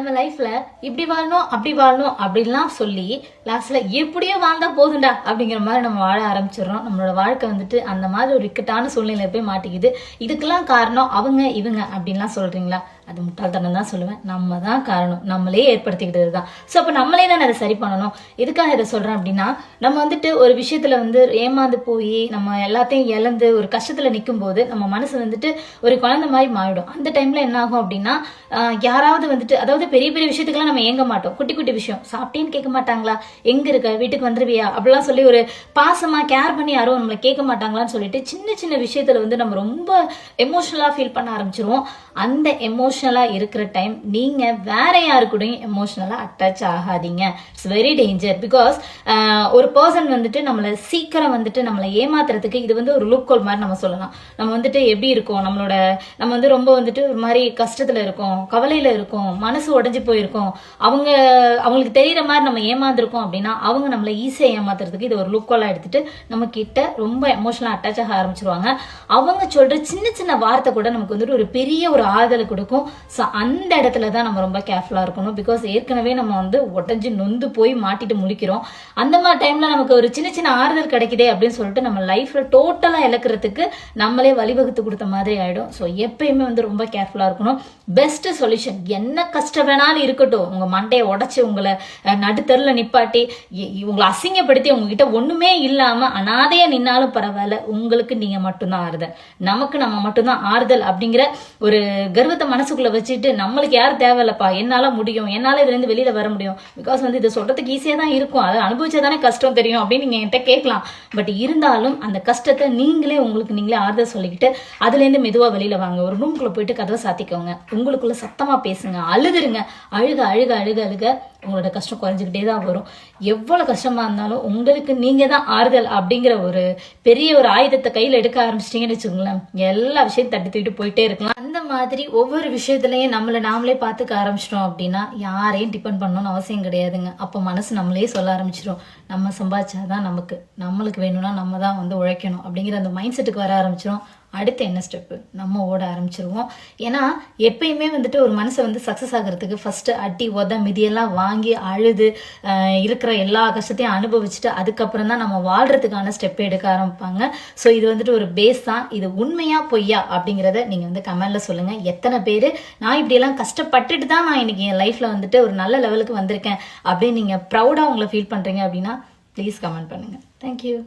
நம்ம லைஃப்ல இப்படி வாழணும் அப்படி வாழணும் அப்படின்லாம் சொல்லி லாஸ்ட்ல எப்படியோ வாழ்ந்தா போதுண்டா அப்படிங்கிற மாதிரி நம்ம வாழ ஆரம்பிச்சிடறோம். நம்மளோட வாழ்க்கை வந்துட்டு அந்த மாதிரி ஒரு இக்கட்டான சூழ்நிலையில போய் மாட்டிக்குது. இதுக்கெல்லாம் காரணம் அவங்க இவங்க அப்படின்லாம் சொல்றீங்களா? அது முட்டாள்தனம் தான் சொல்லுவேன். நம்ம தான் காரணம், நம்மளே ஏற்படுத்திக்கிட்டது தான். ஸோ அப்போ நம்மளே தான் அதை சரி பண்ணணும். எதுக்காக இதை சொல்றேன் அப்படின்னா, நம்ம வந்துட்டு ஒரு விஷயத்துல வந்து ஏமாந்து போய் நம்ம எல்லாத்தையும் இழந்து ஒரு கஷ்டத்துல நிற்கும் போது நம்ம மனசு வந்துட்டு ஒரு குழந்தை மாதிரி மாறிடும். அந்த டைம்ல என்ன ஆகும் அப்படின்னா, யாராவது வந்துட்டு, அதாவது பெரிய பெரிய விஷயத்துக்கெல்லாம் நம்ம ஏங்க மாட்டோம். குட்டி குட்டி விஷயம், சாப்பிட்டேன்னு கேட்க மாட்டாங்களா, எங்க இருக்க, வீட்டுக்கு வந்துருவியா அப்படிலாம் சொல்லி ஒரு பாசமா கேர் பண்ணி யாரும் நம்மளை கேட்க மாட்டாங்களான்னு சொல்லிட்டு சின்ன சின்ன விஷயத்துல வந்து நம்ம ரொம்ப எமோஷனலா ஃபீல் பண்ண ஆரம்பிச்சிருவோம். அந்த எமோஷனலா இருக்கிற டைம் நீங்க வேற யாரு கூடயும் எமோஷனலா அட்டாச் ஆகாதீங்க. It's very danger. பிகாஸ் ஒரு பர்சன் வந்துட்டு நம்மளை சீக்கிரம் வந்துட்டு நம்மளை ஏமாத்துறதுக்கு இது வந்து ஒரு லூப் கோல் மாதிரி நம்ம சொல்லலாம். நம்ம வந்துட்டு எப்படி இருக்கோம், நம்ம வந்து ரொம்ப வந்துட்டு ஒரு மாதிரி கஷ்டத்துல இருக்கோம், கவலையில இருக்கோம், மனசு உடைஞ்சு போயிருக்கோம், அவங்களுக்கு தெரியற மாதிரி நம்ம ஏமாந்துருக்கோம் அப்படின்னா அவங்க நம்மளை ஈஸியா ஏமாத்துறதுக்கு இது ஒரு லூப் கோலா எடுத்துட்டு நம்ம கிட்ட ரொம்ப எமோஷனலா அட்டாச் ஆக ஆரம்பிச்சிருவாங்க. அவங்க சொல்ற சின்ன சின்ன வார்த்தை கூட நமக்கு வந்துட்டு ஒரு பெரிய ஒரு ஆறுதலை கொடுக்கும். ஸோ அந்த இடத்துல தான் நம்ம ரொம்ப கேர்ஃபுல்லா இருக்கணும். பிகாஸ் ஏற்கனவே நம்ம வந்து உடஞ்சி நொந்து போய் மாட்டிட்டு முழிக்கிறோம். அந்த மாதிரி டைம்ல நமக்கு ஒரு சின்ன சின்ன ஆறுதல் கிடைக்குதே அப்படின்னு சொல்லிட்டு நம்ம லைஃப்ல டோட்டலா இழக்கிறதுக்கு நம்மளே வழிவகுத்து கொடுத்த மாதிரி ஆயிடும். ஸோ எப்பயுமே வந்து ரொம்ப கேர்ஃபுல்லா இருக்கணும். பெஸ்ட் சொல்யூஷன், என்ன கஷ்டம் வேணாலும் இருக்கட்டும், உங்க மண்டையை உடைச்சு உங்களை நடுத்தருல நிப்பாட்டி உங்களை அசிங்கப்படுத்தி உங்ககிட்ட ஒண்ணுமே இல்லாம அனாதையா நின்னாலும் பரவாயில்ல, உங்களுக்கு நீங்க மட்டும்தான் ஆறுதல், நமக்கு நம்ம மட்டும்தான் ஆறுதல் அப்படிங்கிற ஒரு கர்வத்தை மனசுக்குள்ள வச்சுட்டு நம்மளுக்கு யாரும் தேவையில்லப்பா, என்னால முடியும், என்னால இதுல இருந்து வெளியில வர முடியும். பிகாஸ் வந்து இது சொல்றதுக்கு ஈஸியா தான் இருக்கும், அதை அனுபவிச்சாதானே கஷ்டம் தெரியும் அப்படின்னு நீங்க என்கிட்ட கேட்கலாம். பட் இருந்தாலும் அந்த கஷ்டத்தை நீங்களே உங்களுக்கு நீங்களே ஆறுதல் சொல்லிக்கிட்டு அதுல இருந்து மெதுவா வெளியில வாங்க. ஒரு ரூம்குள்ள போயிட்டு கதவை சாத்திக்கோங்க, உங்களுக்குள்ள சத்தமா பேசுங்க, அழுதுருங்க. அழுக அழுக அழுக அழுக உங்களோட கஷ்டம் குறைஞ்சிக்கிட்டே தான் வரும். எவ்வளவு கஷ்டமா இருந்தாலும் உங்களுக்கு நீங்க தான் ஆறுதல் அப்படிங்கிற ஒரு பெரிய ஒரு ஆயுதத்தை கையில எடுக்க ஆரம்பிச்சிட்டீங்கன்னு வச்சுக்கோங்களேன், எல்லா விஷயத்தையும் தட்டி தூக்கிட்டு போயிட்டே இருக்கலாம். அந்த மாதிரி ஒவ்வொரு விஷயத்துலயும் நம்மளை நாமளே பார்த்துக்க ஆரம்பிச்சிட்டோம் அப்படின்னா யாரையும் டிபெண்ட் பண்ணணும்னு அவசியம் கிடையாதுங்க. அப்போ மனசு நம்மளே சொல்ல ஆரம்பிச்சிடும், நம்ம சம்பாதிச்சாதான் நம்மளுக்கு வேணும்னா நம்ம தான் வந்து உழைக்கணும் அப்படிங்கிற அந்த மைண்ட் செட்டுக்கு வர ஆரம்பிச்சிடும். அடுத்து என்ன ஸ்டெப்பு, நம்ம ஓட ஆரம்பிச்சிருவோம். ஏன்னா எப்பயுமே வந்துட்டு ஒரு மனசை வந்து சக்ஸஸ் ஆகிறதுக்கு ஃபர்ஸ்ட் அடி உத மிதியெல்லாம் வாங்கி அழுது இருக்கிற எல்லா கஷ்டத்தையும் அனுபவிச்சுட்டு அதுக்கப்புறம் தான் நம்ம வாழ்றதுக்கான ஸ்டெப் எடுக்க ஆரம்பிப்பாங்க. ஸோ இது வந்துட்டு ஒரு பேஸ் தான். இது உண்மையா பொய்யா அப்படிங்கிறத நீங்க வந்து கமெண்ட்ல சொல்லுங்க. எத்தனை பேர் நான் இப்படியெல்லாம் கஷ்டப்பட்டுட்டு தான் நான் இன்னைக்கு என் லைஃப்ல வந்துட்டு ஒரு நல்ல லெவலுக்கு வந்திருக்கேன் அப்படின்னு நீங்க ப்ரௌடா உங்களை ஃபீல் பண்றீங்க அப்படின்னா ப்ளீஸ் கமெண்ட் பண்ணுங்க. தேங்க்யூ.